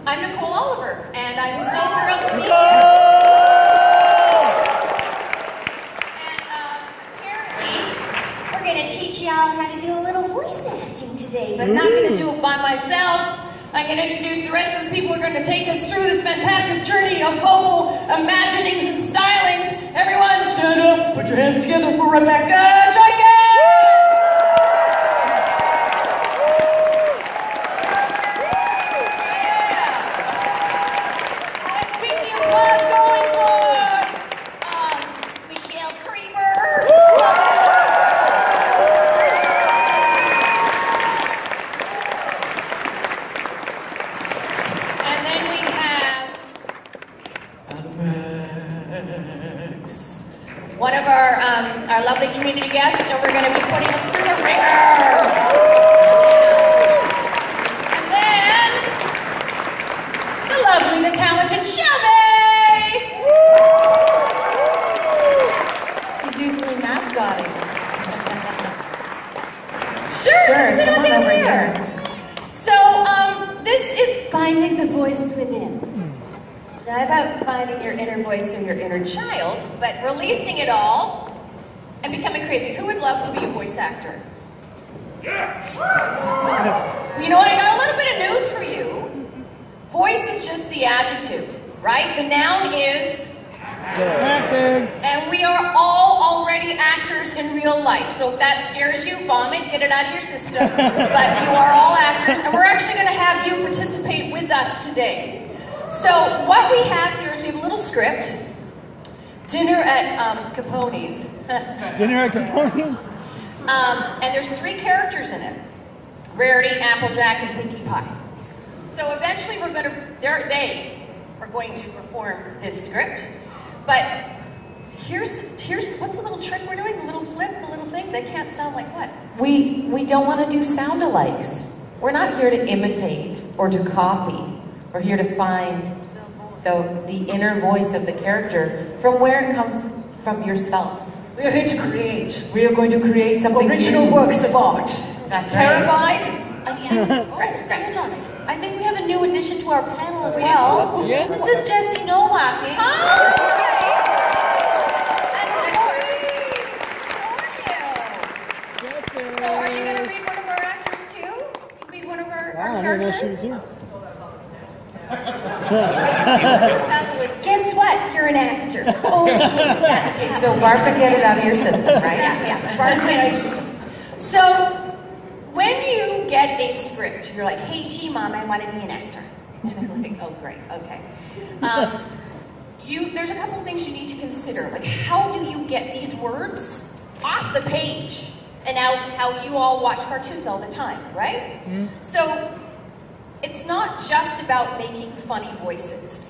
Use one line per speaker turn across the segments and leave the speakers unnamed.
I'm Nicole Oliver, and I'm so thrilled to be here. And apparently, we're going to teach y'all how to do a little voice acting today, but not going to do it by myself. I'm going to introduce the rest of the people who are going to take us through this fantastic journey of vocal imaginings and stylings. Everyone, stand up, put your hands together for Rebecca Jenkins! One of our lovely community guests, so we're going to be putting them through the ringer. And then, the lovely, the talented Shelby!
She's usually mascotting.
Sure, sit on down here. So, this is finding the voice within. It's not about finding your inner voice or your inner child, but releasing it all and becoming crazy. Who would love to be a voice actor? Yeah. Well, you know what? I got a little bit of news for you. Voice is just the adjective, right? The noun is
acting.
And we are all already actors in real life. So if that scares you, vomit, get it out of your system. But you are all actors, and we're actually going to have you participate with us today. So what we have here is we have a little script. Dinner at Capone's.
Dinner at Capone's?
And there's 3 characters in it. Rarity, Applejack, and Pinkie Pie. So eventually we're going to, they are going to perform this script. But here's what's the little trick we're doing? The little flip, the little thing? They can't sound like what?
We don't want to do sound-alikes. We're not here to imitate or to copy. We're here to find the inner voice of the character from where it comes from yourself.
We are here to create.
We are going to create something
original
new.
Works of art.
That's
Terrified?
I think we have a new addition to our panel as well.
Yeah.
This is Jessie Nowacki.
Hi! So are you going to read one of our actors too? Be one of our characters? Guess what? You're an actor. Okay,
so barf and get it out of your system, right?
Yeah, barf and get it out of your system. So, when you get a script, you're like, hey, gee, Mom, I want to be an actor. And they're like, oh, great, okay. There's a couple of things you need to consider. Like, how do you get these words off the page? And how you all watch cartoons all the time, right? Mm-hmm. So, it's not just about making funny voices.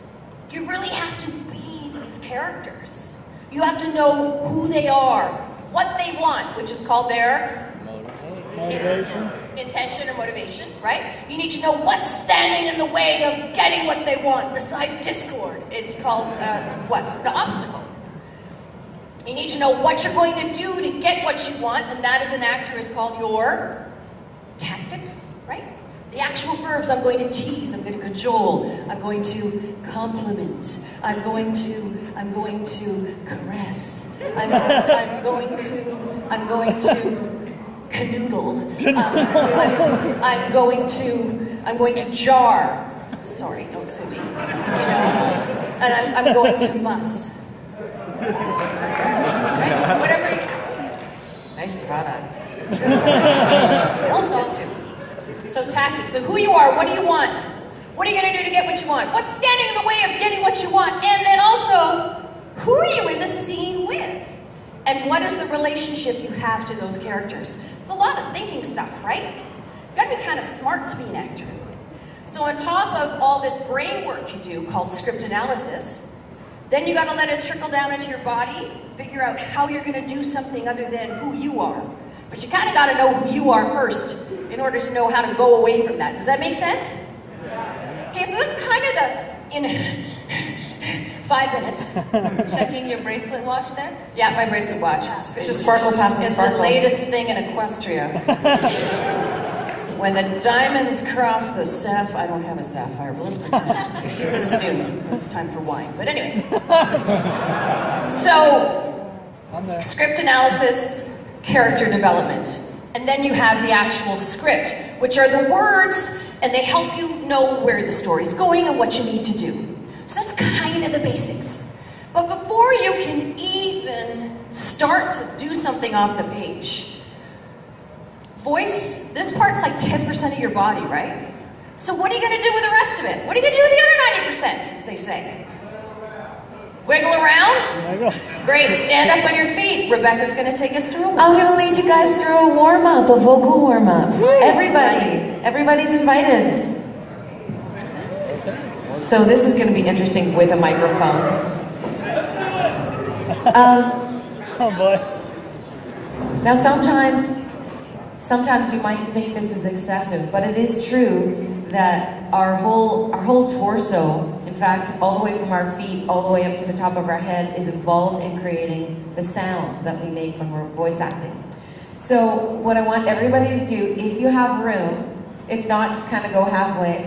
You really have to be these characters. You have to know who they are, what they want, which is called their
motivation.
Intention or motivation, right? You need to know what's standing in the way of getting what they want beside discord. It's called, what? The obstacle. You need to know what you're going to do to get what you want, and that as an actor is called your tactics, right? The actual verbs, I'm going to tease, I'm going to cajole, I'm going to compliment, I'm going to caress, I'm going to canoodle, I'm going to jar. Sorry, don't sue me. You know, and I'm going to muss. Right? Whatever.
Nice product.
Also, so tactics. So who you are, what do you want? What are you going to do to get what you want? What's standing in the way of getting what you want? And then also, who are you in the scene with? And what is the relationship you have to those characters? It's a lot of thinking stuff, right? You've got to be kind of smart to be an actor. So on top of all this brain work you do called script analysis, then you got to let it trickle down into your body, figure out how you're going to do something other than who you are. But you kind of got to know who you are first in order to know how to go away from that. Does that make sense? Okay, so that's kind of in 5 minutes.
Checking your bracelet watch there?
Yeah, my bracelet watch.
It's a sparkle past a sparkle.
It's the latest thing in Equestria. When the diamonds cross the sapphire, I don't have a sapphire, but let's pretend. It's noon. It's time for wine. But anyway. So, script analysis, character development. And then you have the actual script, which are the words, and they help you know where the story's going and what you need to do. So that's kind of the basics. But before you can even start to do something off the page, voice, this part's like 10% of your body, right? So what are you going to do with the rest of it? What are you going to do with the other 90%, as they say? Wiggle around? Great, stand up on your feet. Rebecca's going to take us through.
I'm going to lead you guys through a warm-up, a vocal warm-up. Everybody's invited. So this is going to be interesting with a microphone.
Oh boy.
Now sometimes you might think this is excessive, but it is true that our whole torso, in fact, all the way from our feet, all the way up to the top of our head, is involved in creating the sound that we make when we're voice acting. So what I want everybody to do, if you have room, if not, just kind of go halfway.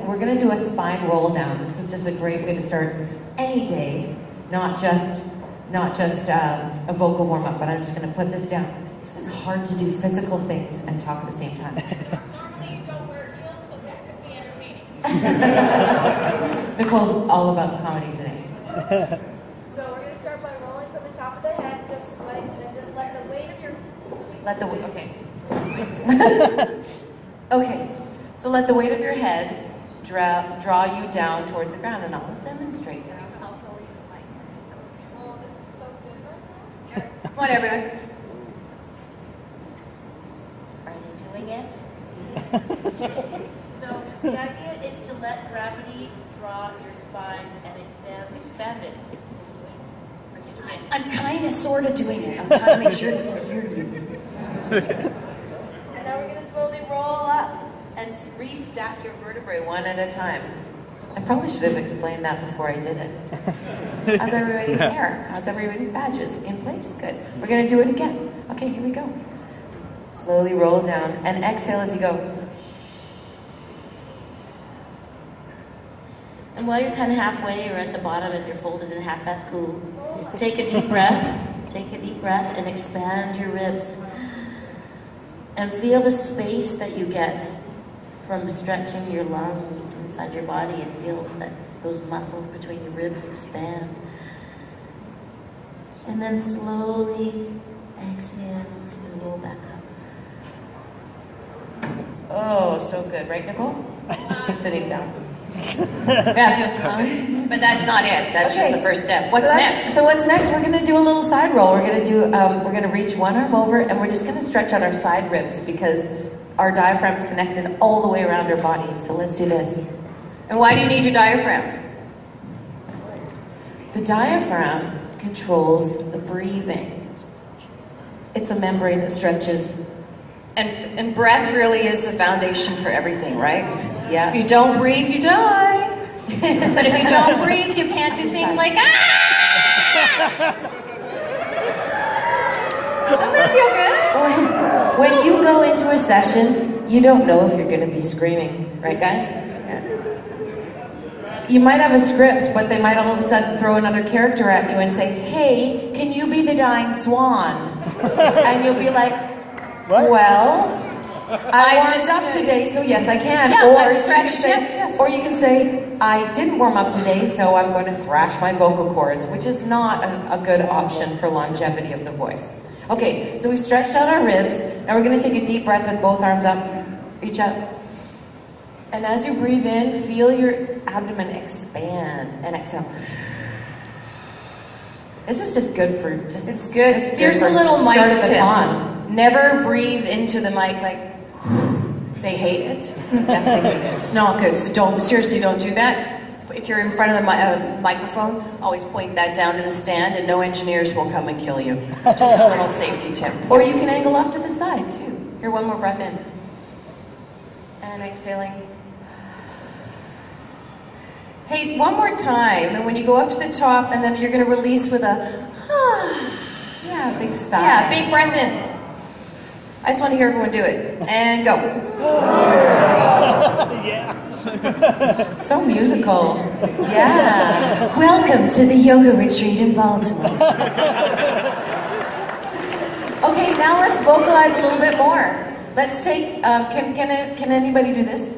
We're gonna do a spine roll down. This is just a great way to start any day, not just a vocal warm-up, but I'm just gonna put this down. This is hard to do physical things and talk at the same time.
Normally you don't wear heels, so this could be entertaining.
Nicole's all about the comedy today.
So we're going to start by rolling from the top of the head, just let the weight of your...
Okay. Okay, so let the weight of your head draw you down towards the ground, and I'll demonstrate.
Oh, this is so good right now.
Come on, everyone.
Are they doing it? So the idea is to let gravity draw your spine and expand it. Are you doing it?
I'm kind of, sort of doing it. I'm trying to make sure they can hear you.
And now we're going to slowly roll up and restack your vertebrae one at a time. I probably should have explained that before I did it. How's everybody's hair? How's everybody's badges? In place? Good. We're going to do it again. Okay, here we go. Slowly roll down and exhale as you go.
And while you're kind of halfway or at the bottom, if you're folded in half, that's cool. Take a deep breath. Take a deep breath and expand your ribs. And feel the space that you get from stretching your lungs inside your body, and feel that those muscles between your ribs expand. And then slowly exhale and roll back up.
Oh, so good. Right, Nicole? She's sitting down.
Yeah, it feels familiar. But that's not it. That's just the first step. What's next?
So what's next? We're going to do a little side roll. We're going to do. We're going to reach one arm over, and we're just going to stretch out our side ribs because our diaphragm's connected all the way around our body. So let's do this.
And why do you need your diaphragm?
The diaphragm controls the breathing. It's a membrane that stretches.
And breath really is the foundation for everything, right?
Yeah.
If you don't breathe, you die. But if you don't breathe, you can't do things like ah! Doesn't that feel good?
When you go into a session, you don't know if you're going to be screaming, right, guys? You might have a script, but they might all of a sudden throw another character at you and say, "Hey, can you be the dying swan?" And you'll be like, "Well, I warmed up today, so yes, I can."
Yeah,
or
I've stretched,
you can say,
yes.
Or you can say, "I didn't warm up today, so I'm going to thrash my vocal cords," which is not a good option for longevity of the voice. Okay, so we've stretched out our ribs. Now we're going to take a deep breath with both arms up. Reach up. And as you breathe in, feel your abdomen expand and exhale. This is just good for
It's good. Here's a little mic tip. Never breathe into the mic like they hate it.
Yes, they do.
It's not good. So seriously don't do that. If you're in front of the microphone, always point that down to the stand, and no engineers will come and kill you. Just a little safety tip.
Or you can angle off to the side too. Here, one more breath in. And exhaling.
Hey, one more time, and when you go up to the top, and then you're going to release with a
Yeah, big sigh.
yeah, big breath in. I just want to hear everyone do it. And go.
Yeah.
So musical. Yeah.
Welcome to the yoga retreat in Baltimore.
Okay, now let's vocalize a little bit more. Let's take, can anybody do this?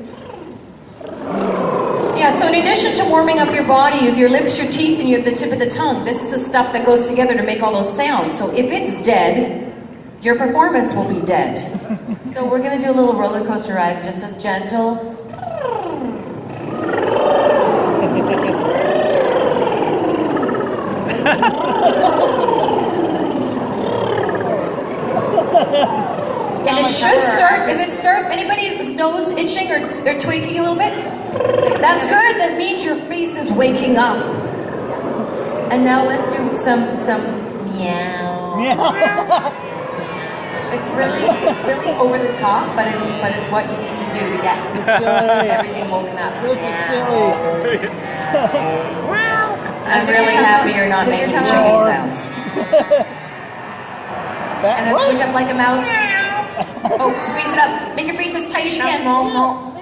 Yeah, so in addition to warming up your body, you have your lips, your teeth, and you have the tip of the tongue. This is the stuff that goes together to make all those sounds. So if it's dead, your performance will be dead.
So we're gonna do a little roller coaster ride, just as gentle.
And it should start, if it starts, anybody's nose itching or tweaking a little bit, that's good. That means your face is waking up.
And now let's do some meow. It's really over the top, but it's what you need to do to get everything woken up.
This is silly.
I'm really happy you're not making chicken sounds.
And then switch up like a mouse.
Oh, squeeze it up. Make your face as tight as you can.
Small.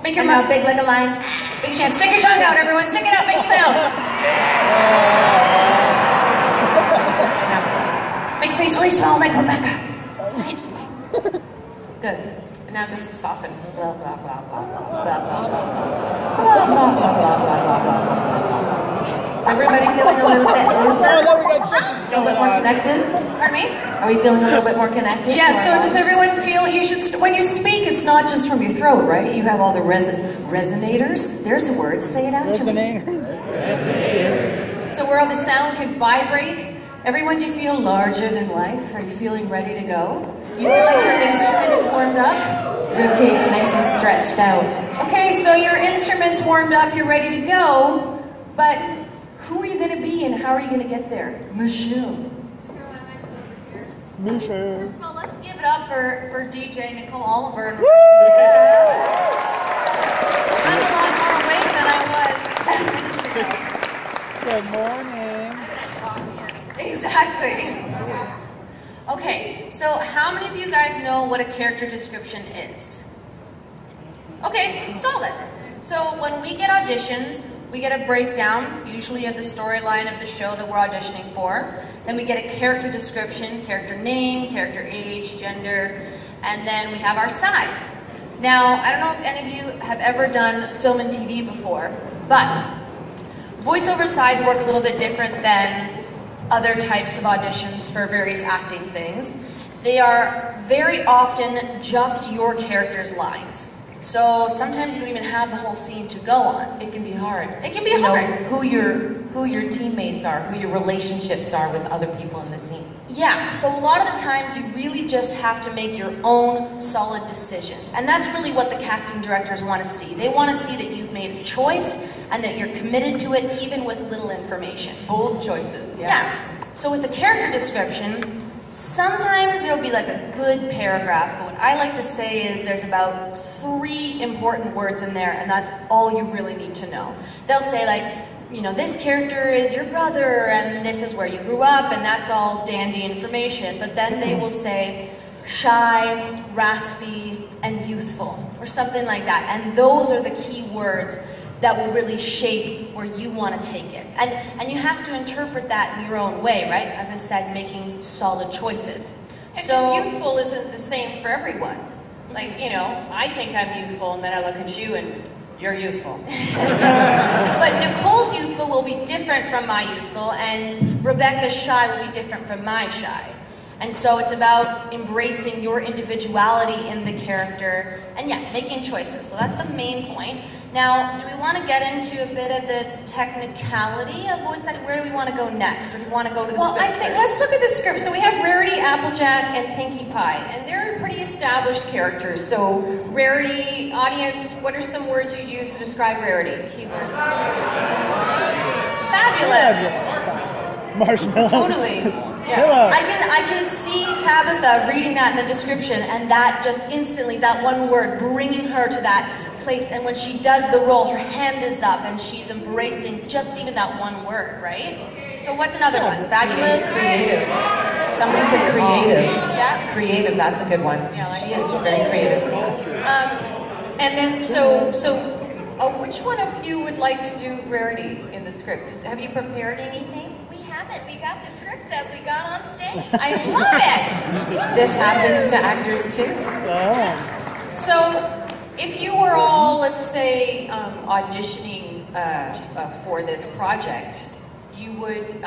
Make your
And now
mouth
big like a lion.
big chance. Stick your tongue out, everyone. Stick it out. Make a sound. Make your face really small like Rebecca.
Good. And now just soften. Blah blah blah blah blah blah blah blah. Is everybody feeling a little bit looser? A little bit more connected?
Pardon me?
Are we feeling a little bit more connected?
Yeah, so does everyone feel, you should, when you speak, it's not just from your throat, right? You have all the resonators. There's the word, say it after me. So where all the sound can vibrate. Everyone, do you feel larger than life? Are you feeling ready to go? You feel like your instrument is warmed up?
Ribcage nice and stretched out.
Okay, so your instrument's warmed up, you're ready to go, but who are you going to be and how are you going to get there? Michelle.
Misha.
Well, let's give it up for DJ Nicole Oliver. I'm a lot more awake than I was 10 minutes ago.
Good morning.
Exactly. Okay, so how many of you guys know what a character description is? Okay, solid. So when we get auditions, we get a breakdown, usually of the storyline of the show that we're auditioning for. Then we get a character description, character name, character age, gender, and then we have our sides. Now, I don't know if any of you have ever done film and TV before, but voiceover sides work a little bit different than other types of auditions for various acting things. They are very often just your character's lines. So sometimes you don't even have the whole scene to go on.
It can be hard.
It can be
to
hard.
know who your teammates are, who your relationships are with other people in the scene.
Yeah, so a lot of the times you really just have to make your own solid decisions. And that's really what the casting directors want to see. They want to see that you've made a choice and that you're committed to it even with little information.
Bold choices,
Yeah. So with the character description, sometimes there'll be like a good paragraph, but what I like to say is there's about 3 important words in there, and that's all you really need to know. They'll say like, you know, this character is your brother, and this is where you grew up, and that's all dandy information. But then they will say shy, raspy, and youthful, or something like that. And those are the key words that will really shape where you want to take it. And you have to interpret that in your own way, right? As I said, making solid choices.
Because youthful isn't the same for everyone. Like, you know, I think I'm youthful, and then I look at you and you're youthful.
But Nicole's youthful will be different from my youthful, and Rebecca's shy will be different from my shy. And so it's about embracing your individuality in the character, and yeah, making choices. So that's the main point. Now, do we want to get into a bit of the technicality of voice acting? Where do we want to go next? Or do we want to go to the
Well,
script
I think,
first?
let's look at the script. So we have Rarity, Applejack, and Pinkie Pie, and they're pretty established characters. So Rarity, audience, what are some words you use to describe Rarity?
Keywords. Fabulous.
Marshmallow.
Totally.
Yeah.
I can see Tabitha reading that in the description, and that just instantly, that one word, bringing her to that place. And when she does the role, her hand is up, and she's embracing just even that one word, right? So what's another one? Fabulous?
Creative. Somebody said creative.
Yeah.
Creative, that's a good one.
Yeah, I like
She is very creative.
And then, which one of you would like to do Rarity in the script? Have you prepared anything?
We haven't. We got the scripts as we got on stage.
I love it!
This happens to actors too.
Oh.
So, if you were all, let's say, auditioning for this project, you would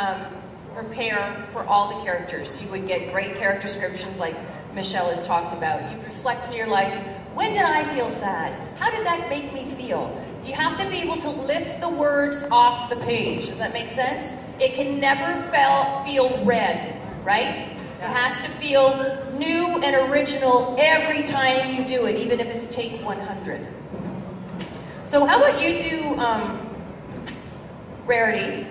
prepare for all the characters. You would get great character descriptions like Michelle has talked about. You'd reflect on your life. When did I feel sad? How did that make me feel? You have to be able to lift the words off the page. Does that make sense? It can never feel read, right? It has to feel new and original every time you do it, even if it's take 100. So how about you do Rarity?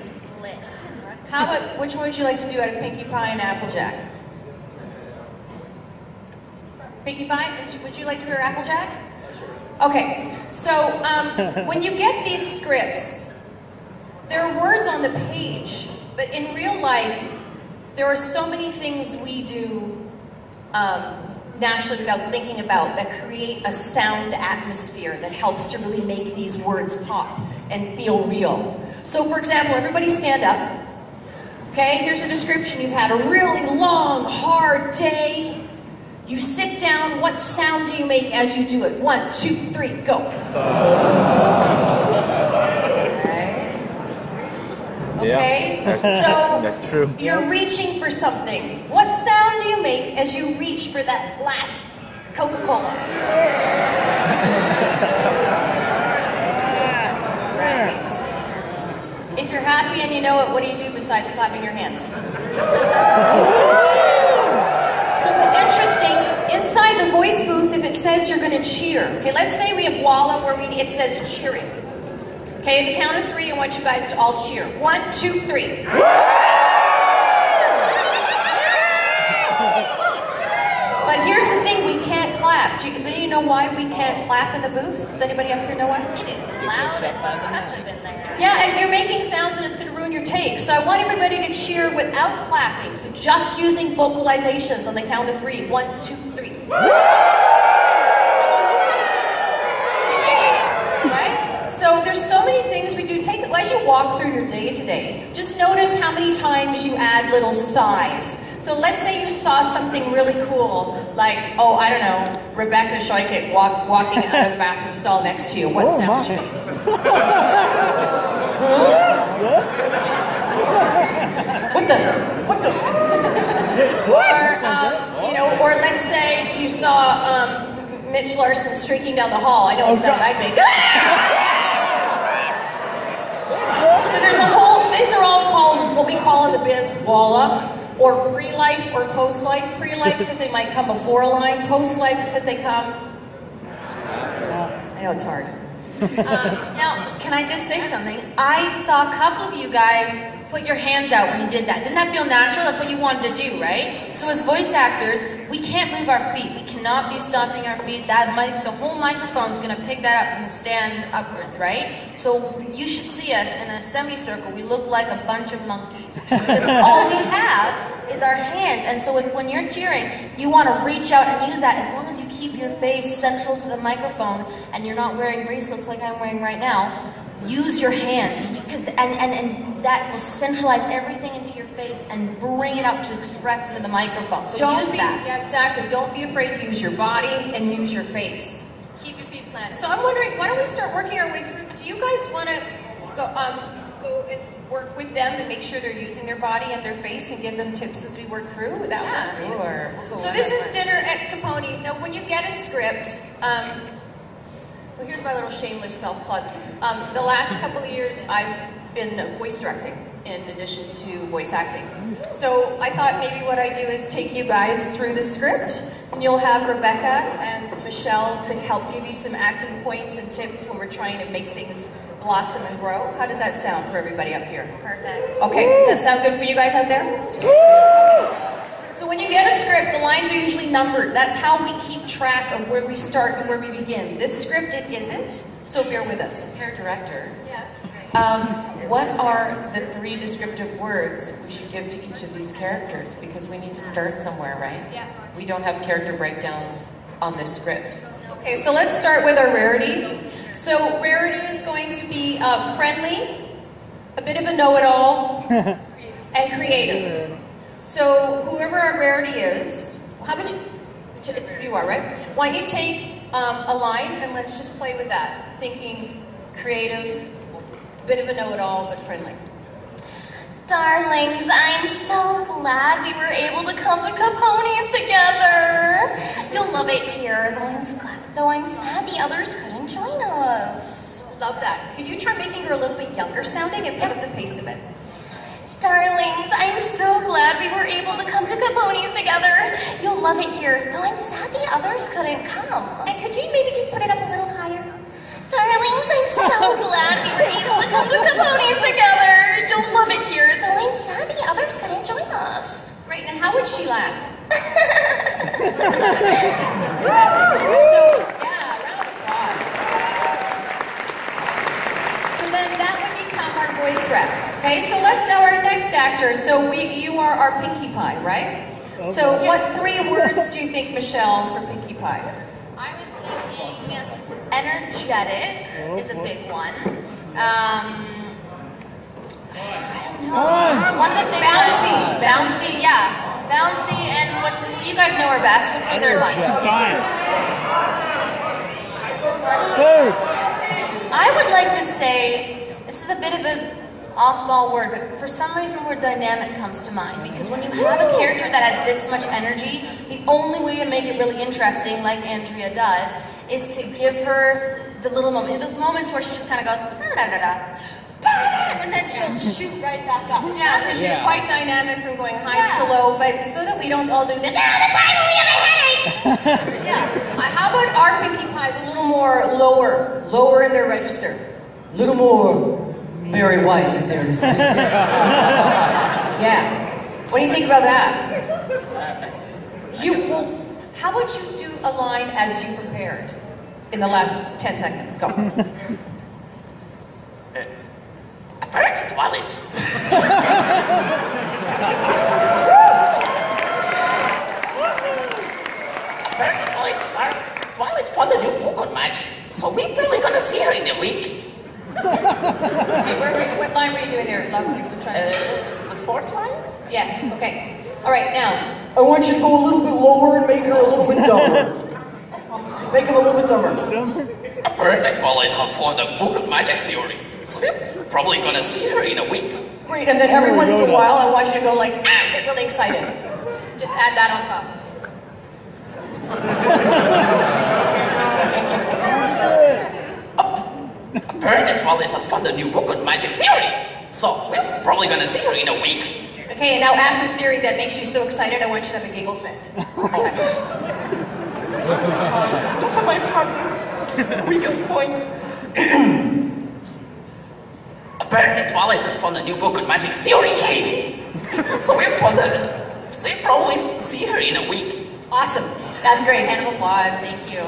How about, which one would you like to do out of Pinkie Pie and Applejack? Pinkie Pie, would you like to hear Applejack? Okay, so when you get these scripts, there are words on the page, but in real life, there are so many things we do naturally without thinking about that create a sound atmosphere that helps to really make these words pop and feel real. So for example, everybody stand up. Okay, here's a description. You've had a really long, hard day. You sit down. What sound do you make as you do it? 1, 2, 3, go. Okay, so
that's true.
You're reaching for something. What sound do you make as you reach for that last Coca-Cola? Right. If you're happy and you know it, what do you do besides clapping your hands? So interesting, inside the voice booth, if it says you're going to cheer, okay, let's say we have Walla where it says cheering. Okay, at the count of 3, I want you guys to all cheer. 1, 2, 3. But here's the thing, we can't clap. Does anyone know why we can't clap in the booth? Does anybody up here know why?
It is loud and percussive in there.
Yeah, and you're making sounds and it's going to ruin your take. So I want everybody to cheer without clapping. So just using vocalizations on the count of 3. 1, 2, 3. Right? So there's so many things we do. As you walk through your day today, just notice how many times you add little sighs. So let's say you saw something really cool, like, oh, I don't know, Rebecca Shoykit walking out of the bathroom stall next to you. What sound would you make? What the? Or let's say you saw Mitch Larson streaking down the hall. I know what sound I'd make. So there's a whole, these are all called what we call in the biz Walla, or pre-life or post-life. Pre-life because they might come before a line, post-life because they come... I know it's hard.
Now, can I just say something? I saw a couple of you guys put your hands out when you did that. Didn't that feel natural? That's what you wanted to do, right? So as voice actors, we can't move our feet. We cannot be stomping our feet. The whole microphone's going to pick that up from the stand upwards, right? So you should see us in a semicircle. We look like a bunch of monkeys. Because all we have is our hands. And so when you're cheering, you want to reach out and use that as long as you keep your face central to the microphone and you're not wearing bracelets like I'm wearing right now. Use your hands, and that will centralize everything into your face and bring it out to express into the microphone. So use that.
Yeah, exactly. Don't be afraid to use your body and use your face.
Just keep your feet planted.
So I'm wondering, why don't we start working our way through? Do you guys want to go and work with them and make sure they're using their body and their face and give them tips as we work through? Would that work?
Sure. We'll
So this is dinner at Capone's. Now, when you get a script. Well, here's my little shameless self-plug. The last couple of years, I've been voice directing in addition to voice acting. So I thought maybe what I do is take you guys through the script, and you'll have Rebecca and Michelle to help give you some acting points and tips when we're trying to make things blossom and grow. How does that sound for everybody up here?
Perfect.
Okay, does that sound good for you guys out there? Okay. So when you get a script, the lines are usually numbered. That's how we keep track of where we start and where we begin. This script, it isn't, so bear with us.
Hair director.
Yes.
What are the 3 descriptive words we should give to each of these characters? Because we need to start somewhere, right?
Yeah.
We don't have character breakdowns on this script.
Okay, so let's start with our rarity. So rarity is going to be friendly, a bit of a know-it-all, and creative. So whoever our rarity is, how about you? You are, right? Why don't you take a line and let's just play with that. Thinking creative, bit of a know-it-all, but friendly.
Darlings, I'm so glad we were able to come to Caponi's together. You'll love it here, though I'm sad the others couldn't join us.
Love that. Could you try making her a little bit younger sounding and pick up the pace of it?
Darlings, I'm so glad we were able to come to Caponi's together. You'll love it here, though I'm sad the others couldn't come.
And could you maybe just put it up a little higher?
Darlings, I'm so glad we were able to come to Caponi's together. You'll love it here, though I'm sad the others couldn't join us.
Great, and how would she laugh?
Fantastic.
So, yeah, round of applause. So then that would become our voice rep. Okay, so let's know our next actor. So you are our Pinkie Pie, right?
Okay.
So what 3 words do you think, Michelle, for Pinkie Pie?
I was thinking energetic is a big one. I don't know. One of the things bouncy, yeah. Bouncy, and you guys know her best. What's the third one?
Fine.
I would like to say, this is a bit of an off-ball word, but for some reason the word dynamic comes to mind, because when you have a character that has this much energy, the only way to make it really interesting, like Andrea does, is to give her the little moment, those moments where she just kind of goes, da-da-da-da, and then she'll shoot right back up.
Yeah, so she's quite dynamic from going highs to low, but so that we don't all do this all the time when we have a headache. Yeah. How about our Pinkie Pies a little more lower in their register? A little more Barry White, I dare to say. Yeah. What do you think about that? How about you do a line as you prepared in the last 10 seconds? Go.
Apparently, Twilight. Apparently, Twilight found a new book on magic, so we're probably gonna see her in a week.
Okay, what line were you doing there? I'm trying to...
The 4th line?
Yes, okay. All right, now, I want you to go a little bit lower and make her a little bit dumber. Make him a little bit dumber.
Apparently, Twilight have found a book on magic theory, so we're probably gonna see her in a week.
Great, and then every once in a while, I want you to go like, get really excited. Just add that on top.
Apparently, Twilight has found a new book on magic theory, so we're probably gonna see her in a week.
Okay, and now after theory that makes you so excited, I want you to have a giggle fit.
That's my partner's weakest point. Apparently, Twilight has found a new book on magic theory, so we'll probably see her in a week.
Awesome. That's great. Hand of applause. Thank you.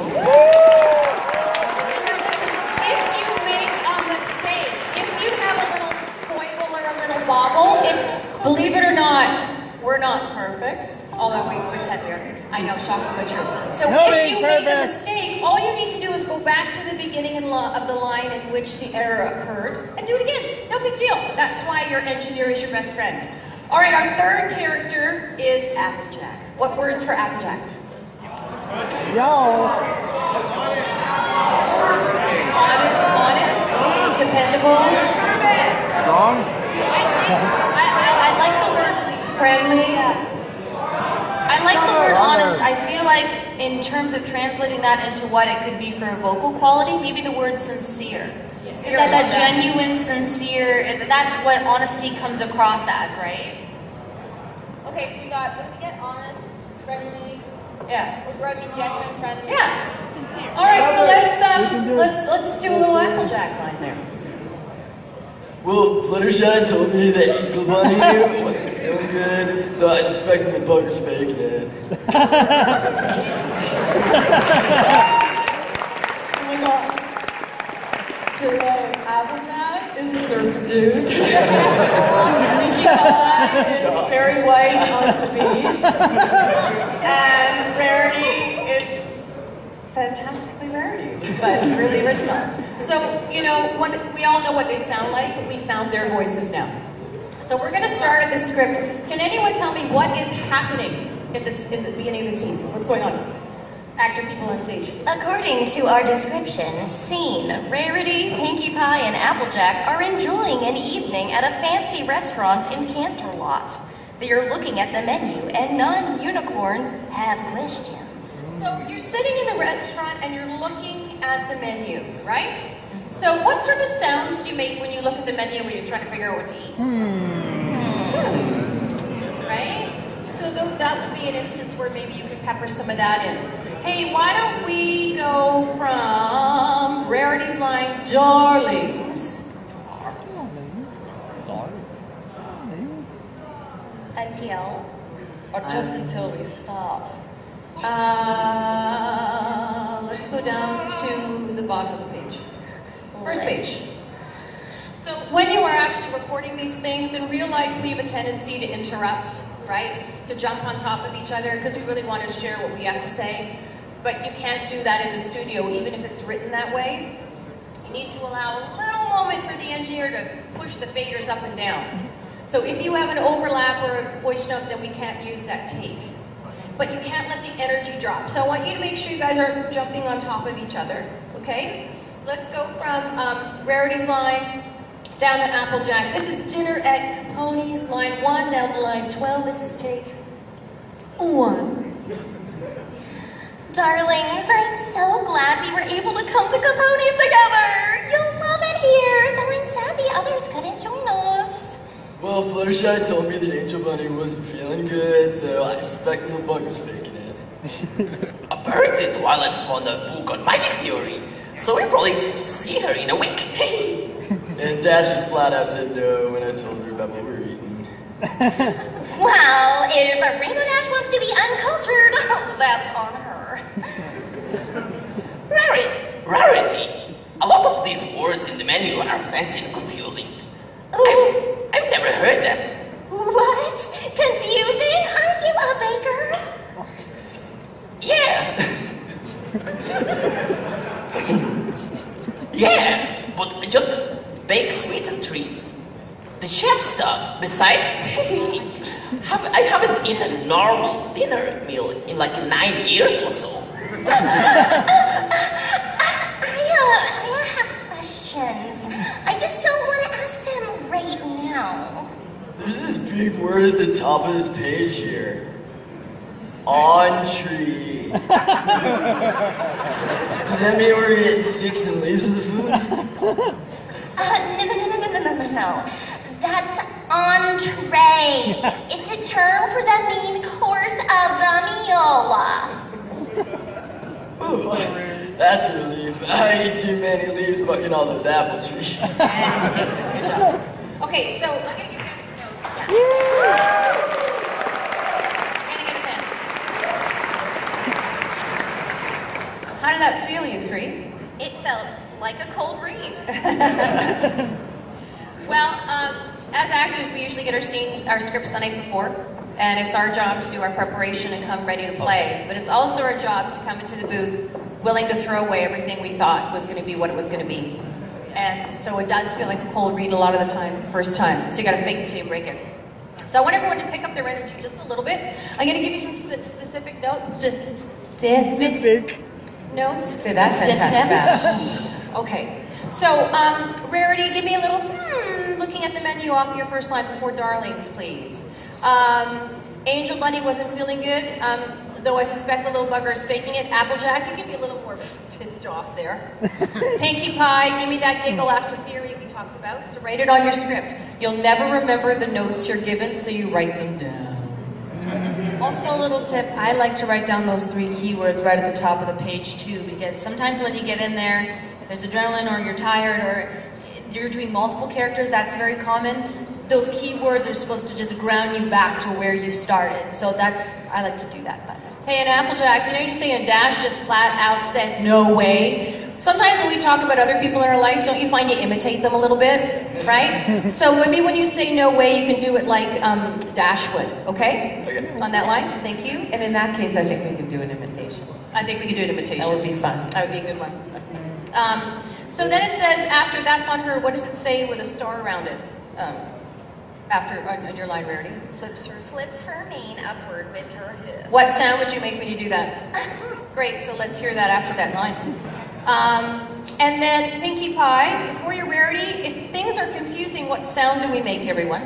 If you make a mistake, if you have a little foible or a little bobble, believe it or not, we're not perfect, although we pretend we are. I know, shocking but true. So if you make a mistake, all you need to do is go back to the beginning of the line in which the error occurred and do it again. No big deal. That's why your engineer is your best friend. All right, our 3rd character is Applejack. What words for Applejack? Honest, dependable,
Strong.
I like the word
friendly.
I like the word honest. I feel like in terms of translating that into what it could be for a vocal quality, maybe the word sincere. Is that genuine, sincere, that's what honesty comes across as, right? Okay, so we got, what did we get? Honest, friendly, genuine, friendly.
Yeah. Sincere. All right, so let's do a little Applejack line there.
Well, Fluttershy told me that Eagle Bunny here wasn't feeling good, though I suspect the bugger's fake, man.
Oh my god. So Applejack is a surfer dude. Pinkie Pie is very white on speed. And Rarity is fantastically Rarity, but really original. So, you know, we all know what they sound like, but we found their voices now. So we're going to start at the script. Can anyone tell me what is happening in the beginning of the scene? What's going on? Actor people on stage.
According to our description, scene, Rarity, Pinkie Pie, and Applejack are enjoying an evening at a fancy restaurant in Canterlot. They are looking at the menu, and non-unicorns have questions.
So you're sitting in the restaurant and you're looking at the menu, right? So what sort of sounds do you make when you look at the menu when you're trying to figure out what to eat? Right? So that would be an instance where maybe you could pepper some of that in. Hey, why don't we go from Rarity's line, darlings.
Until?
Or just until we stop.
Let's go down to the bottom of the page. First page. So when you are actually recording these things, in real life we have a tendency to interrupt, right? To jump on top of each other because we really want to share what we have to say. But you can't do that in the studio, even if it's written that way. You need to allow a little moment for the engineer to push the faders up and down. So if you have an overlap or a voice note, then we can't use that take. But you can't let the energy drop. So I want you to make sure you guys aren't jumping on top of each other, okay? Let's go from Rarity's line down to Applejack. This is dinner at Capone's, line 1 down to line 12. This is take 1.
Darlings, I'm so glad we were able to come to Capone's together. You'll love it here, though I'm sad the others couldn't join us.
Well, Fluttershy told me that Angel Bunny wasn't feeling good, though I suspect the bugger's faking it.
Apparently Twilight found a book on magic theory, so we'll probably see her in a week.
And Dash just flat out said no when I told her about what we were eating.
Well, if Rainbow Dash wants to be uncultured, that's on her.
Rarity. A lot of these words in the menu are fancy and confusing. I've never heard them.
What? Confusing? Aren't you a baker?
Yeah. Yeah, but just bake sweets and treats. The chef stuff. Besides, I haven't eaten a normal dinner meal in like 9 years or so.
I have questions. I just don't want to ask them right now.
There's this big word at the top of this page here. Entree. Does that mean we're getting sticks and leaves of the food?
No. That's entree. It's a term for the main course of the meal.
Ooh, that's a relief. I ate too many leaves bucking all those apple trees.
Good job. Okay, so I'm going to give you guys some notes. Yeah. I'm going to get a pen. How did that feel, you three?
It felt like a cold read.
Well, as actors, we usually get our scripts the night before, and it's our job to do our preparation and come ready to play. But it's also our job to come into the booth willing to throw away everything we thought was going to be what it was going to be. And so it does feel like a cold read a lot of the time, first time. So you got to fake it till you break it. So I want everyone to pick up their energy just a little bit. I'm going to give you some specific notes. Specific notes.
Say that sentence fast.
Okay. So, Rarity, give me a little looking at the menu off of your first line before darlings, please. Angel Bunny wasn't feeling good, though I suspect the little bugger is faking it. Applejack, you can be a little more pissed off there. Pinkie Pie, give me that giggle after theory we talked about. So write it on your script. You'll never remember the notes you're given, so you write them down.
Also, a little tip, I like to write down those 3 keywords right at the top of the page too, because sometimes when you get in there, if there's adrenaline or you're tired or you're doing multiple characters, that's very common. Those keywords are supposed to just ground you back to where you started. So I like to do that. But.
Hey, and Applejack, you know you're saying Dash just flat out said no way. Sometimes when we talk about other people in our life, don't you find you imitate them a little bit, right? So maybe when you say no way, you can do it like Dash would, okay? On that line, thank you.
And in that case, I think we can do an imitation.
I think we could do an imitation.
That would be fun.
That would be a good one. So then it says, after that's on her, what does it say with a star around it? After, on your line, Rarity?
Flips her mane upward with her hoof.
What sound would you make when you do that? Great, so let's hear that after that line. And then, Pinkie Pie, before your Rarity, if things are confusing, what sound do we make, everyone?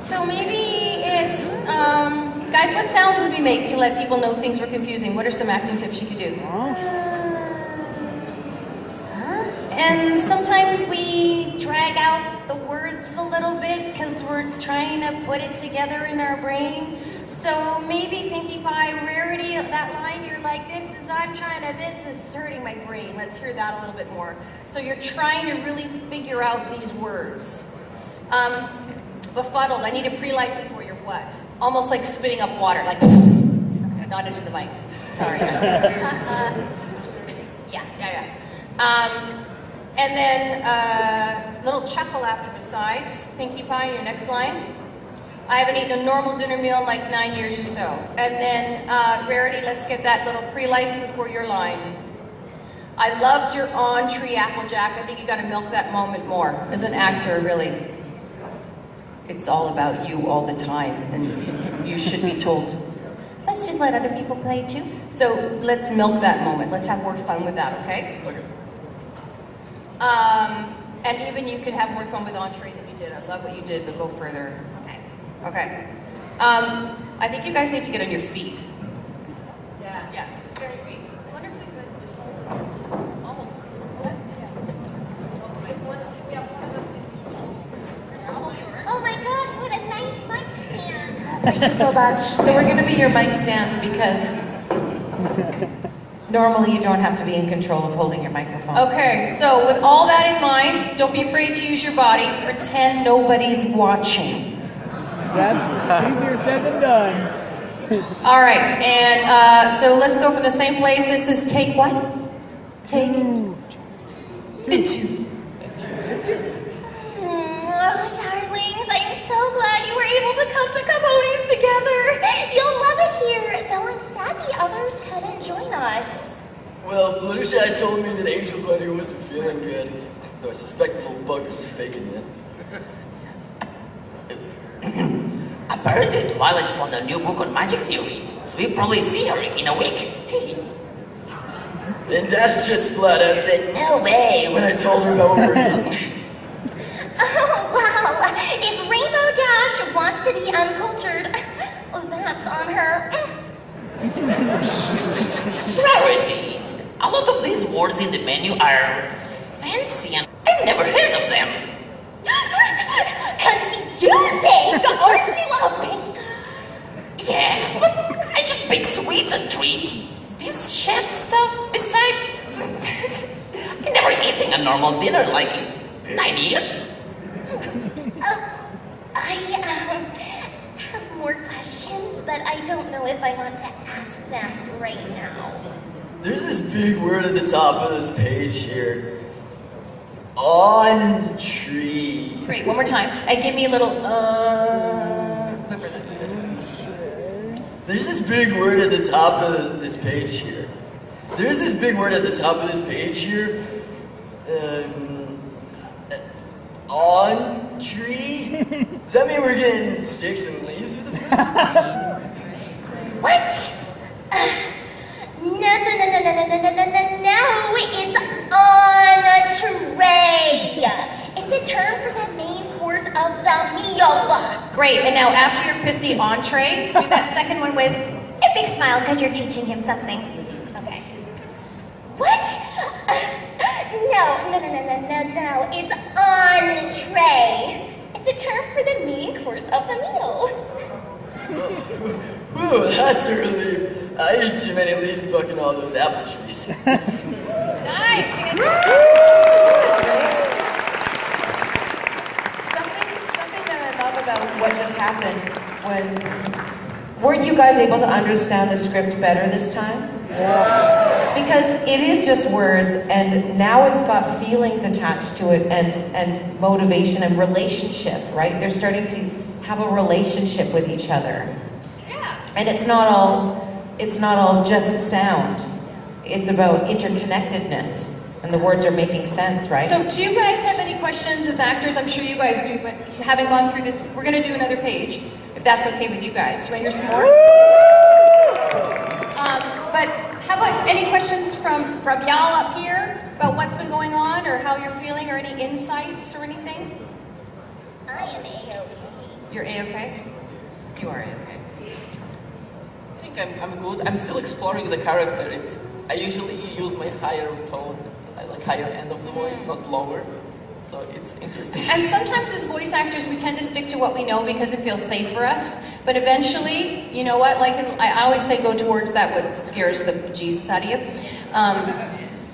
So maybe it's, guys, what sounds would we make to let people know things were confusing? What are some acting tips you could do? And sometimes we drag out the words a little bit because we're trying to put it together in our brain. So maybe Pinkie Pie, Rarity, that line, you're like, this is hurting my brain. Let's hear that a little bit more. So you're trying to really figure out these words. Befuddled, I need a pre-light before you're what? Almost like spitting up water, like, okay, not into the mic. Sorry. Yeah. And then little chuckle after besides. Pinkie Pie, your next line. I haven't eaten a normal dinner meal in like 9 years or so. And then Rarity, let's get that little pre-life before your line. I loved your on-tree Applejack. I think you got to milk that moment more. As an actor, really, it's all about you all the time, and you should be told, let's just let other people play too. So let's milk that moment. Let's have more fun with that, okay?
Okay.
And even you can have more fun with entree than you did. I love what you did, but go further. Okay. I think you guys need to get on your feet. Yeah. Just get on your feet. I wonder if we could
Oh my gosh, what a nice mic stand. Thank you so much.
So we're going to be your mic stands because normally you don't have to be in control of holding your microphone.
Okay, so with all that in mind, don't be afraid to use your body. Pretend nobody's watching.
That's easier said than done.
All right, and so let's go from the same place. This is take what? Take two.
Oh, darlings, I'm so glad you were able to come to Capone's together. You'll love it here, though I'm sad the others couldn't join us.
Well, Fluttershy told me that Angel Bunny wasn't feeling good, though I suspect the little bugger's faking it.
Apparently Twilight found a new book on magic theory, so we'll probably see her in a week.
And Dash just flat out said, no way, when I told her about what we're doing.
Oh, well, if Rainbow Dash wants to be uncultured, that's on her.
Rarity. A lot of these words in the menu are fancy and I've never heard of them.
Confusing, aren't you a baker?
Yeah, but I just bake sweets and treats. This chef stuff, besides, I never eaten a normal dinner like in 9 years.
I have more questions, but I don't know if I want to ask them right now.
There's this big word at the top of this page here. On tree.
Great, one more time. And give me a little,
There's this big word at the top of this page here. There's this big word at the top of this page here. On tree? Does that mean we're getting sticks and leaves with it?
What? No, it's on a tray. It's a term for the main course of the meal.
Great, and now after your pissy entree, do that second one with a big smile because you're teaching him something.
Okay. What? No. It's entree. It's a term for the main course of the meal.
Ooh, that's a relief. I eat too many leaves bucking all those apple trees.
Nice.
Something that I love about what just happened was, weren't you guys able to understand the script better this time? Because it is just words, and now it's got feelings attached to it, and motivation and relationship, right? They're starting to have a relationship with each other.
Yeah.
And it's not all just sound. It's about interconnectedness, and the words are making sense, right?
So do you guys have any questions as actors? I'm sure you guys do, but having gone through this, we're going to do another page, if that's okay with you guys. Do you want to hear some more? But how about any questions from y'all up here about what's been going on, or how you're feeling, or any insights or anything?
I am A-okay.
You're A-okay? You are A-okay.
I think I'm good. I'm still exploring the character. I usually use my higher tone, like higher end of the voice, not lower. So it's interesting.
And sometimes as voice actors, we tend to stick to what we know because it feels safe for us. But eventually, you know what? Like I always say, go towards that what scares the bejesus out of you.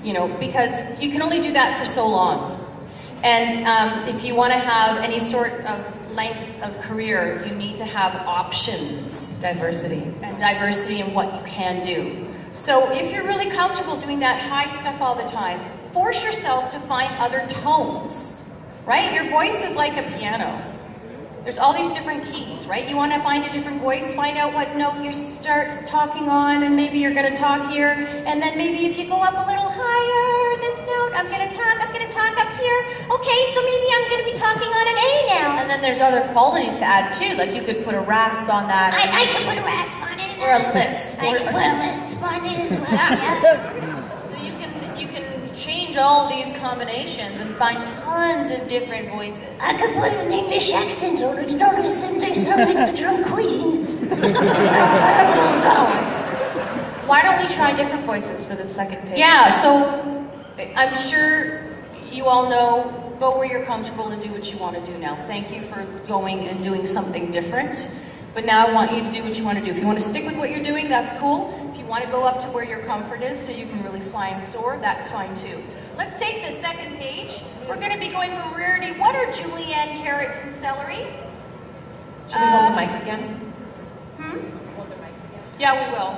You know, because you can only do that for so long. And if you want to have any sort of length of career, you need to have options.
Diversity.
And diversity in what you can do. So if you're really comfortable doing that high stuff all the time, force yourself to find other tones, right? Your voice is like a piano. There's all these different keys, right? You want to find a different voice, find out what note you start talking on, and maybe you're going to talk here, and then maybe if you go up a little higher, this note, I'm going to talk up here. Okay, so maybe I'm going to be talking on an A now.
And then there's other qualities to add too, like you could put a rasp on that.
I could put a rasp on it.
Or a lisp.
I could put a lisp on it as well, yeah.
So you can change all these combinations and find tons of different voices.
I could put an English accent on it and all of a sudden I sound like the drunk queen.
Why don't we try different voices for the second page?
Yeah, so I'm sure you all know, go where you're comfortable and do what you want to do now. Thank you for going and doing something different. But now I want you to do what you want to do. If you want to stick with what you're doing, that's cool. If you want to go up to where your comfort is so you can really fly and soar, that's fine too. Let's take the second page. We're going to be going from rarity. What are julienne, carrots, and celery?
Should we hold the mics again?
Hold the mics again? Yeah, we will.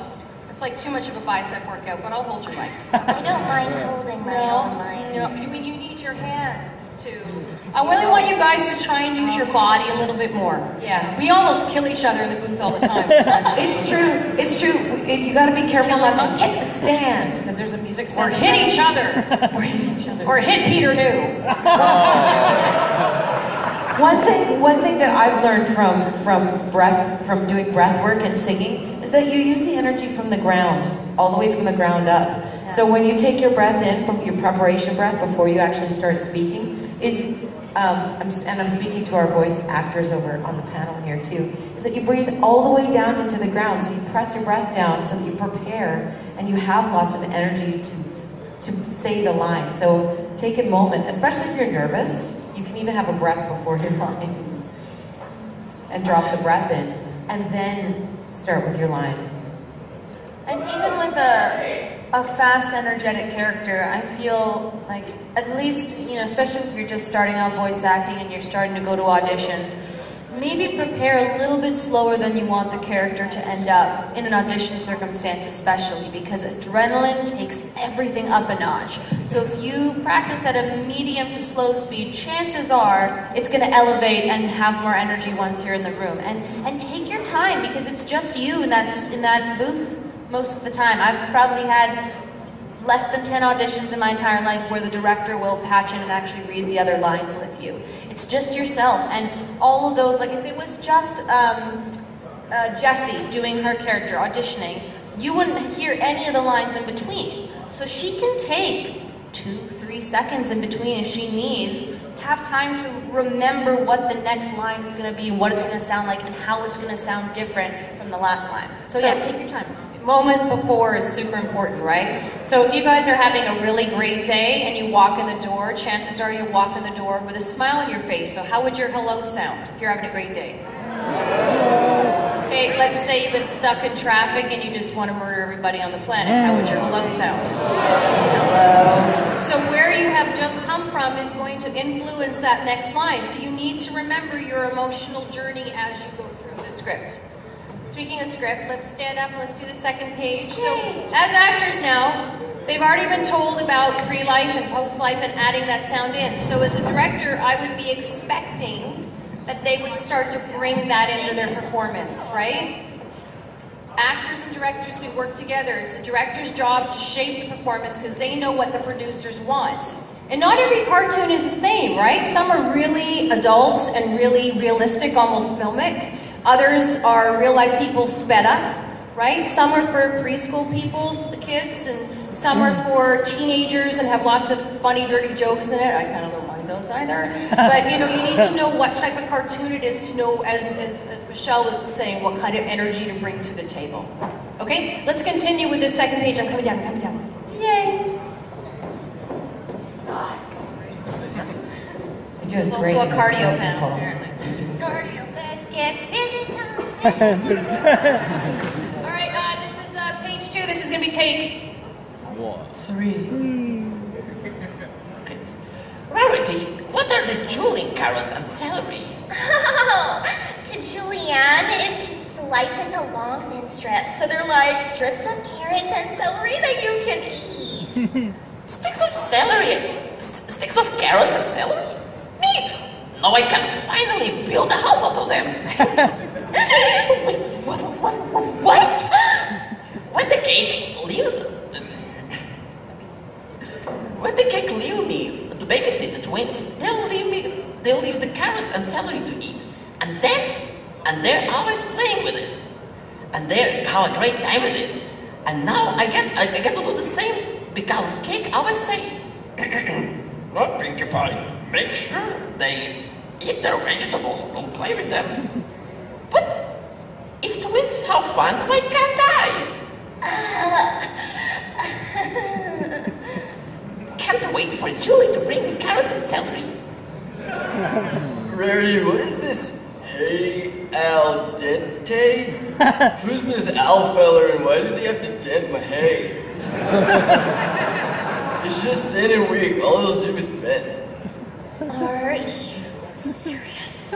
It's like too much of a bicep workout, but I'll hold your mic.
I don't mind holding my own mic.
No, you mean you need your hands to... I really want you guys to try and use your body a little bit more. Yeah. We almost kill each other in the booth all the time.
It's true. It's true. You got to be careful not to hit the stand because there's a music stand.
Or hit each other.
Or hit each other.
Or hit Peter New.
One thing that I've learned from doing breath work and singing is that you use the energy from the ground, all the way from the ground up. Yeah. So when you take your breath in, your preparation breath before you actually start speaking, I'm speaking to our voice actors over on the panel here too, is that you breathe all the way down into the ground. So you press your breath down so that you prepare and you have lots of energy to say the line. So take a moment, especially if you're nervous, you can even have a breath before your line and drop the breath in and then start with your line.
And even with a fast, energetic character, I feel like, at least, you know, especially if you're just starting out voice acting and you're starting to go to auditions, maybe prepare a little bit slower than you want the character to end up in an audition circumstance, especially because adrenaline takes everything up a notch. So if you practice at a medium to slow speed, chances are it's going to elevate and have more energy once you're in the room. And take your time, because it's just you in that booth most of the time. I've probably had less than 10 auditions in my entire life where the director will patch in and actually read the other lines with you. It's just yourself, and all of those, like if it was just Jessie doing her character, auditioning, you wouldn't hear any of the lines in between. So she can take 2-3 seconds in between if she needs, have time to remember what the next line is going to be, what it's going to sound like, and how it's going to sound different from the last line. So yeah, take your time.
Moment before is super important, right? So if you guys are having a really great day and you walk in the door, chances are you walk in the door with a smile on your face. So how would your hello sound if you're having a great day? Okay, let's say you've been stuck in traffic and you just want to murder everybody on the planet. How would your hello sound? Hello. So where you have just come from is going to influence that next line. So you need to remember your emotional journey as you go through the script.
Speaking of script, let's stand up and let's do the second page. So, as actors now, they've already been told about pre-life and post-life and adding that sound in. So as a director, I would be expecting that they would start to bring that into their performance, right? Actors and directors, we work together. It's the director's job to shape the performance because they know what the producers want. And not every cartoon is the same, right? Some are really adult and really realistic, almost filmic. Others are real-life people sped up, right? Some are for preschool people, the kids, and some are for teenagers and have lots of funny, dirty jokes in it. I kind of don't mind those either. But, you know, you need to know what type of cartoon it is to know, as Michelle was saying, what kind of energy to bring to the table. Okay? Let's continue with this second page. I'm coming down, I'm coming down. Yay!
It's
also a cardio panel, apparently.
Cardio, let's get physical.
All right, this is page 2. This is going to be take
3.
Okay. Rarity, what are the julienne carrots and celery?
Oh, to julienne is to slice into long, thin strips. So they're like strips of carrots and celery that you can eat.
Sticks of celery, sticks of carrots and celery? Neat! Now I can finally build a house out of them. What? When the cake leaves me to babysit the twins, they'll leave the carrots and celery to eat. And they're always playing with it. And they have a great time with it. And now I get to do the same because cake always say, "Well, Pinkie Pie, make sure they eat their vegetables, don't play with them." But if twins have fun, why can't I? Can't wait for Julie to bring me carrots and celery.
Rarity, what is this? Hey, al dente? Who's this Al feller and why does he have to dent my hay? It's just thin and weak, all it'll do is bend.
Are you serious?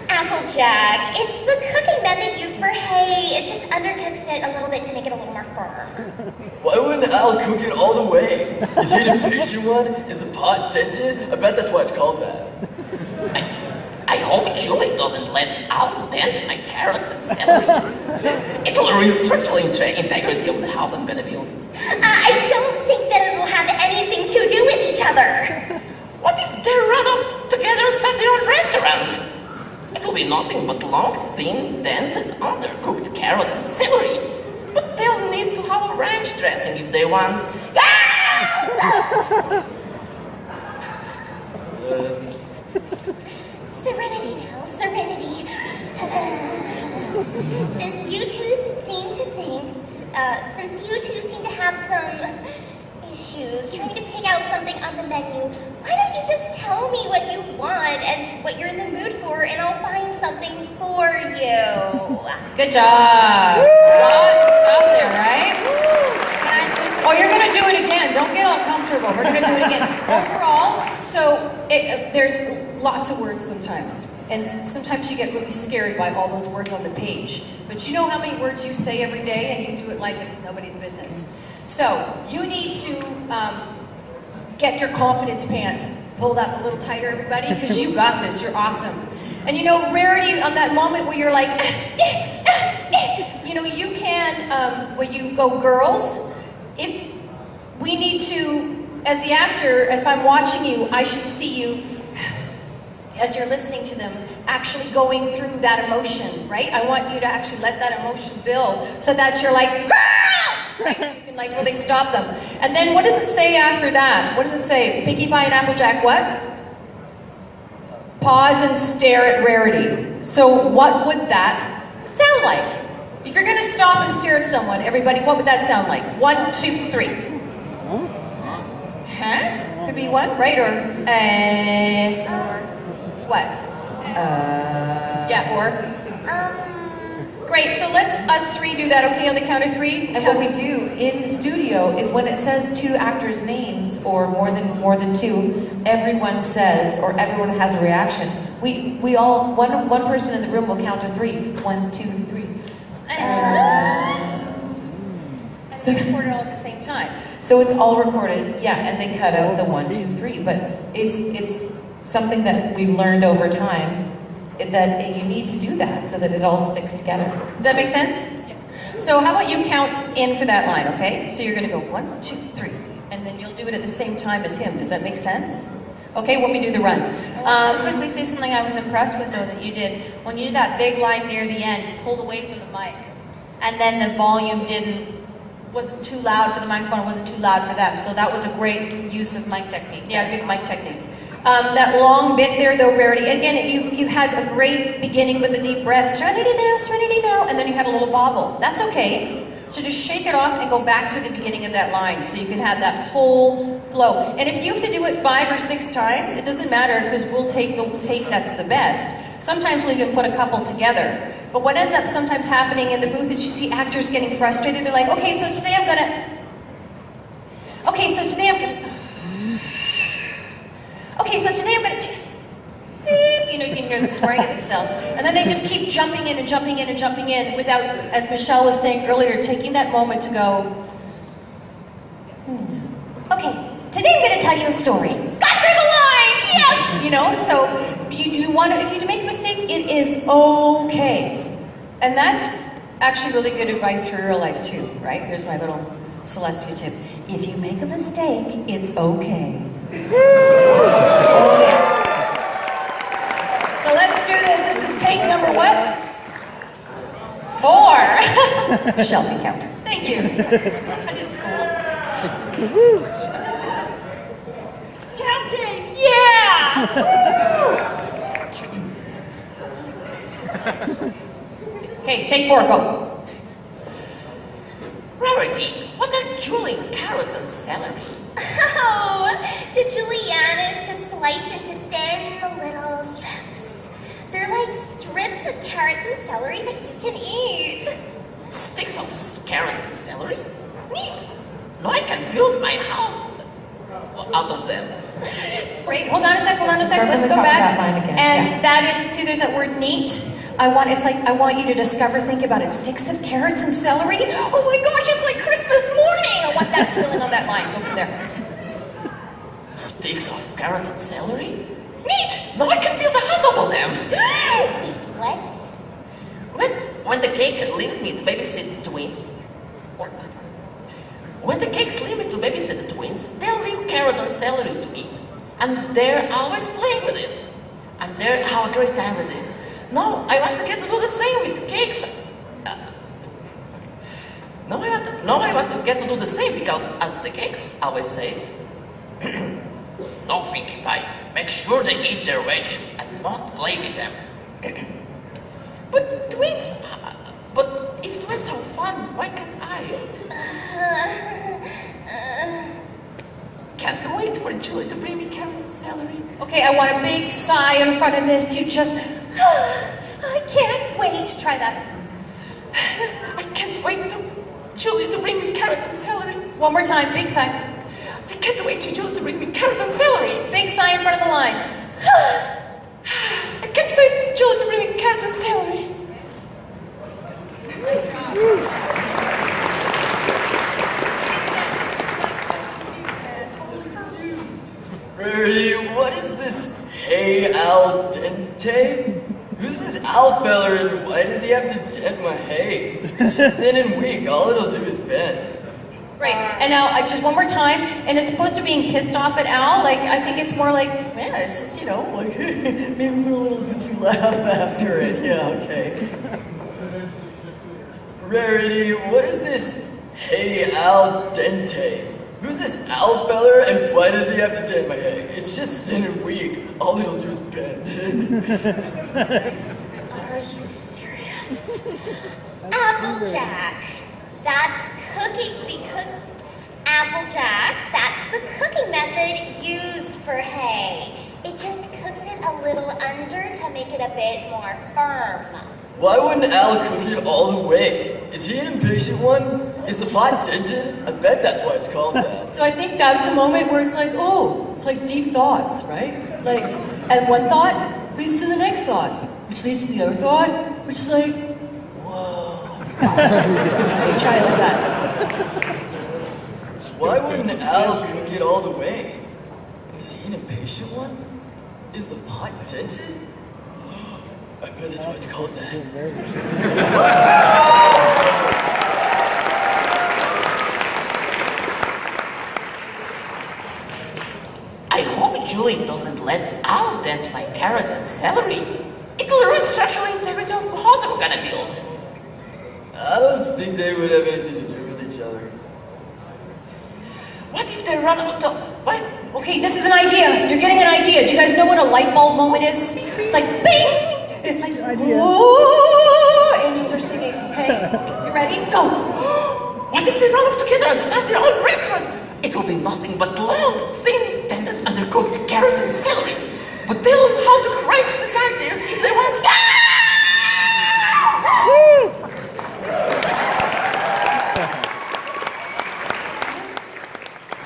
Applejack, it's the cooking method used for hay. It just undercooks it a little bit to make it a little more firm.
Why wouldn't Al cook it all the way? Is he an impatient one? Is the pot dented? I bet that's why it's called that.
I hope Julie doesn't let Al dent my carrots and celery. It'll ruin structural integrity of the house I'm gonna build.
I don't think that it will have anything to do with each other.
What if they run off together and start their own restaurant? It'll be nothing but long, thin, dented, undercooked carrot and celery. But they'll need to have a ranch dressing if they want.
Serenity now, serenity. Since you two seem to have some issues trying to pick out something on the menu, why don't you just tell me what you want and what you're in the mood for, and I'll find something for you.
Good job. Awesome stuff there, right? Oh, you're going to do it again. Don't get all comfortable. We're going to do it again. Overall, so there's lots of words sometimes. And sometimes you get really scared by all those words on the page. But you know how many words you say every day and you do it like it's nobody's business. So you need to get your confidence pants pulled up a little tighter, everybody, because you got this. You're awesome. And you know, Rarity, on that moment where you're like, you know, you can, when you go girls, if we need to, as the actor, as I'm watching you, I should see you, as you're listening to them, actually going through that emotion, right? I want you to actually let that emotion build so that you're like, girls! Right? So you can like really stop them. And then what does it say after that? What does it say? Pinkie Pie and Applejack, what? Pause and stare at Rarity. So what would that sound like? If you're gonna stop and stare at someone, everybody, what would that sound like? 1, 2, 3. Huh? Could be one, right? Or, what? Yeah, or? Great, so let's us three do that, okay, on the count of 3?
And what we do in the studio is when it says 2 actors' names, or more than 2, everyone says, or everyone has a reaction. We all, one person in the room will count to 3. 1, 2, 3.
So they record it all at the same time.
So it's all recorded, yeah, and they cut out the 1, 2, 3, but it's something that we've learned over time that you need to do that so that it all sticks together.
Does that make sense? So how about you count in for that line, okay? So you're gonna go 1, 2, 3, and then you'll do it at the same time as him. Does that make sense? Okay, when we do the run.
To quickly say something I was impressed with though that you did. When you did that big line near the end, you pulled away from the mic. And then the volume wasn't too loud for the microphone, it wasn't too loud for them. So that was a great use of mic technique.
Yeah, good mic technique. That long bit there though, Rarity, again, you had a great beginning with the deep breath, serenity now, and then you had a little bobble. That's okay. So just shake it off and go back to the beginning of that line so you can have that whole flow. And if you have to do it 5 or 6 times, it doesn't matter because we'll take the take that's the best. Sometimes we'll even put a couple together. But what ends up sometimes happening in the booth is you see actors getting frustrated. They're like, okay, so today I'm gonna... Okay, so today I'm gonna... Okay, so today I'm gonna... You know, you can hear them swearing at themselves. And then they just keep jumping in and jumping in and jumping in without, as Michelle was saying earlier, taking that moment to go, okay, today I'm gonna tell you a story. Got through the line, yes! You know, so you want to, if you make a mistake, it is okay. And that's actually really good advice for real life too, right? Here's my little Celestia tip. If you make a mistake, it's okay. So let's do this. This is take number what? 4. Michelle can count. Thank you. I did school. Counting, yeah! Okay, take 4, go.
Rarity, what are julienne carrots and celery?
Oh, to Juliana's to slice into thin little strips. They're like strips of carrots and celery that you can eat.
Sticks of carrots and celery? Neat. No, I can build my house out of them.
Wait, hold on a sec, let's go back. And that is, see there's that word neat. I want you to discover, think about it. Sticks of carrots and celery? Oh my gosh, it's like Christmas morning! I want that feeling on that line. Go from there.
Sticks of carrots and celery? Neat! Now I can build a house out of them!
What?
When the cake leaves me to babysit the twins, when the cakes leave me to babysit the twins, they'll leave carrots and celery to eat. And they're always playing with it. And they'll have a great time with it. No, I want to get to do the same with cakes. No, I want to get to do the same because, as the cakes always says, no, Pinkie Pie, make sure they eat their veggies and not play with them. But if twins have fun, why can't I? Can't wait for Julie to bring me carrots and celery.
Okay, I want a big sigh in front of this. You just, I can't wait. Try that.
I can't wait to Julie to bring me carrots and celery.
One more time, big sigh.
I can't wait for Julie to bring me carrots and celery.
Big sigh in front of the line.
I can't wait for Julie to bring me carrots and celery.
Rarity, what is this hey al dente? Who's this Al feller and why does he have to dent my hay? It's just thin and weak, all it'll do is bend.
Great, and now just one more time, and as opposed to being pissed off at Al, like I think it's more like, man, it's just, you know, like maybe a little goofy laugh after it, yeah, okay.
Rarity, what is this hey al dente? Who's this Al feller and why does he have to dent my hay? It's just thin and weak, all it'll do is bend.
Are you serious? Applejack. That's Applejack, that's the cooking method used for hay. It just cooks it a little under to make it a bit more firm.
Why wouldn't Al cook it all the way? Is he an impatient one? Is the pot dented? I bet that's why it's called that.
So I think that's the moment where it's like, oh, it's like deep thoughts, right? Like, and one thought leads to the next thought, which leads to the other thought, which is like, whoa. You try it like that.
Why wouldn't Al cook it all the way? Is he an impatient one? Is the pot dented? I bet that's why it's called that.
I hope Julie doesn't let Al dent my carrots and celery. It will ruin structural integrity of the house we're gonna build.
I don't think they would have anything to do with each other.
What if they run out of... What?
Okay, this is an idea. You're getting an idea. Do you guys know what a light bulb moment is? It's like bing! It's like, oh, angels are singing. Okay, you ready? Go!
What if they run off together and start their own restaurant? It will be nothing but long, thin, tender, undercooked carrots and celery. But they'll know how to crunch the side there if they want.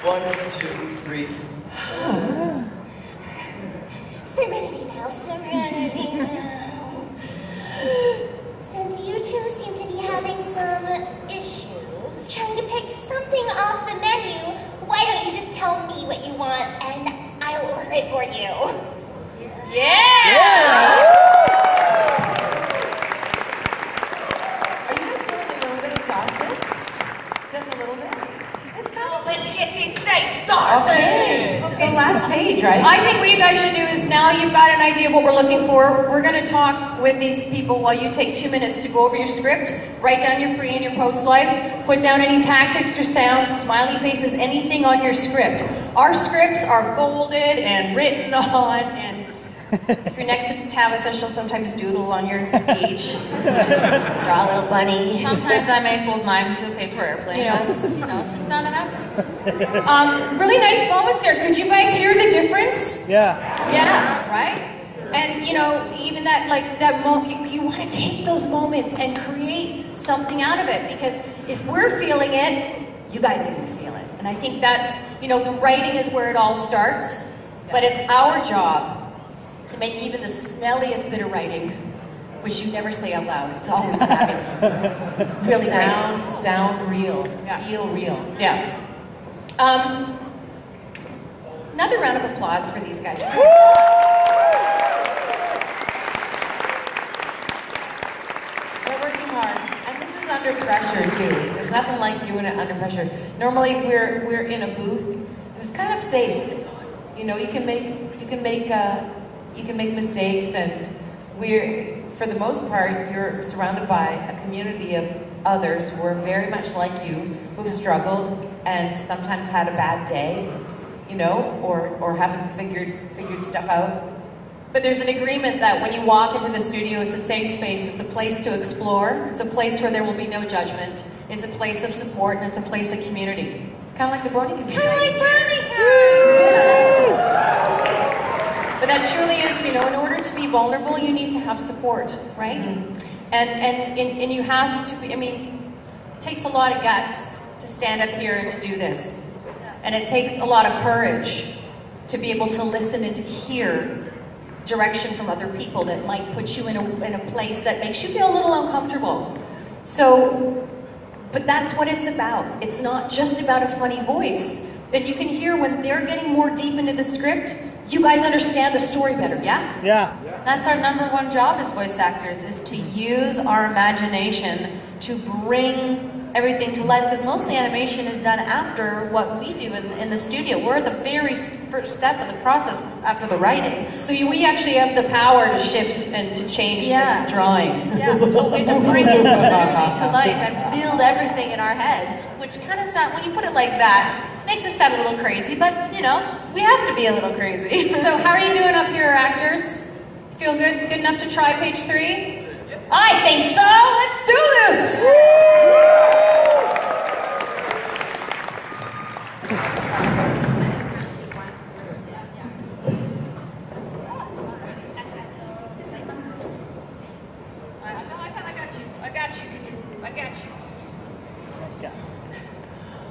One, two, three.
Serenity now, serenity now. Since you two seem to be having some issues trying to pick something off the menu, why don't you just tell me what you want and I'll order it for you?
Yeah!
Are you guys feeling a little bit exhausted? Just a little bit? It's kind of...
Let's get this day started!
Okay. It's the last page, right?
I think what you guys should do is now you've got an idea of what we're looking for. We're going to talk with these people while you take 2 minutes to go over your script, write down your pre and your post life, put down any tactics or sounds, smiley faces, anything on your script. Our scripts are bolded and written on, and if you're next to Tabitha, she'll sometimes doodle on your page. Draw a little bunny.
Sometimes I may fold mine into a paper airplane.
You know.
That's, it's just bound to happen.
Really nice moments there. Could you guys hear the difference?
Yeah.
Yeah, right? And even that, like that moment, you want to take those moments and create something out of it, because if we're feeling it, you guys are going to feel it. And I think that's, the writing is where it all starts, but it's our job to make even the smelliest bit of writing, which you never say out loud. It's always fabulous. Really great.
Sound real.
Yeah.
Feel real.
Yeah. Another round of applause for these guys.
They're working hard, and this is under pressure too. There's nothing like doing it under pressure. Normally, we're in a booth, and it's kind of safe. You can make mistakes, and for the most part, you're surrounded by a community of others who are very much like you, who've struggled and sometimes had a bad day, or haven't figured stuff out.
But there's an agreement that when you walk into the studio, it's a safe space, it's a place to explore, it's a place where there will be no judgment, it's a place of support, and it's a place of community.
Kind of like the Bronycon community.
Kind of like Bronycon!
But that truly is, in order to be vulnerable, you need to have support, right? Mm-hmm. And you have to be, it takes a lot of guts to stand up here and to do this. And it takes a lot of courage to be able to listen and to hear direction from other people that might put you in a place that makes you feel a little uncomfortable. But that's what it's about. It's not just about a funny voice. And you can hear when they're getting more deep into the script, you guys understand the story better, yeah?
Yeah.
That's our number one job as voice actors, is to use our imagination to bring everything to life, because mostly animation is done after what we do in the studio. We're at the very first step of the process after the writing.
So we actually have the power to shift and to change the drawing.
Yeah, totally, to bring it literally to life and build everything in our heads, which kind of sound, when you put it like that, makes us sound a little crazy, but we have to be a little crazy.
So how are you doing up here, actors? Feel good enough to try page 3? I think so. Let's do this.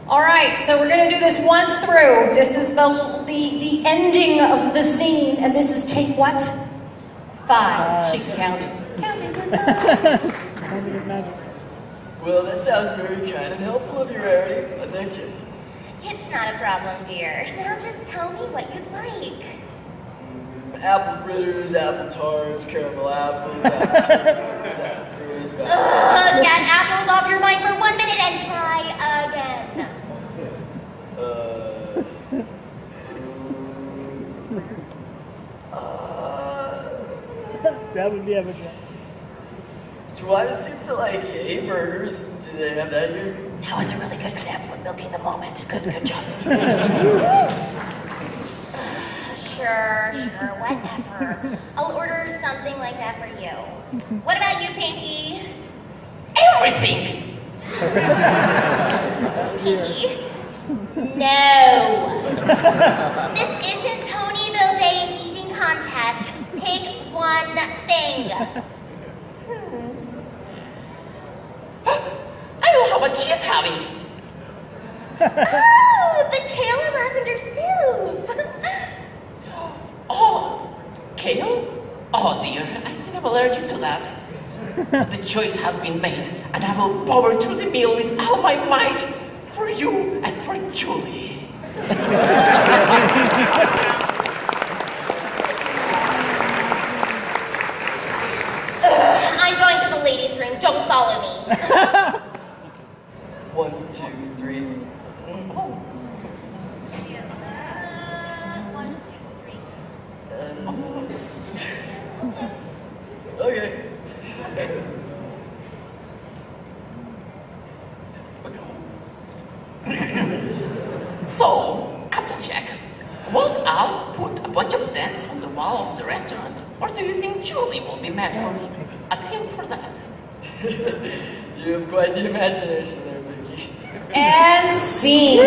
All right, so we're going to do this once through. This is the ending of the scene, and this is take what? 5. She can count. Counting is 5.
Counting is magic.
Well, that sounds very kind and helpful of you, Rarity. Thank you.
It's not a problem, dear. Now just tell me what you'd like.
Apple fritters, apple tarts, caramel apples, apple turnovers, apple crisp,
Get apples off your mind for 1 minute and try again.
That would be epic.
Twice seems to like hay burgers. Do they have that here?
That was a really good example of milking the moment. Good job.
Sure, whatever. I'll order something like that for you. What about you, Pinky?
Everything!
Pinky? No. This isn't Ponyville Day's eating contest. Pick one thing.
I know how much she's having.
Oh, the kale and lavender soup.
Oh, kale? Oh dear, I think I'm allergic to that. The choice has been made, and I will power through the meal with all my might for you and for Julie.
I'm going to the ladies' room. Don't follow me.
1, 2, 3.
Oh. 1, 2, 3.
Okay.
So, Applejack, won't Al put a bunch of dents on the wall of the restaurant? Or do you think Julie will be mad for at him for that?
You have quite the imagination there, Pinky.
And scene.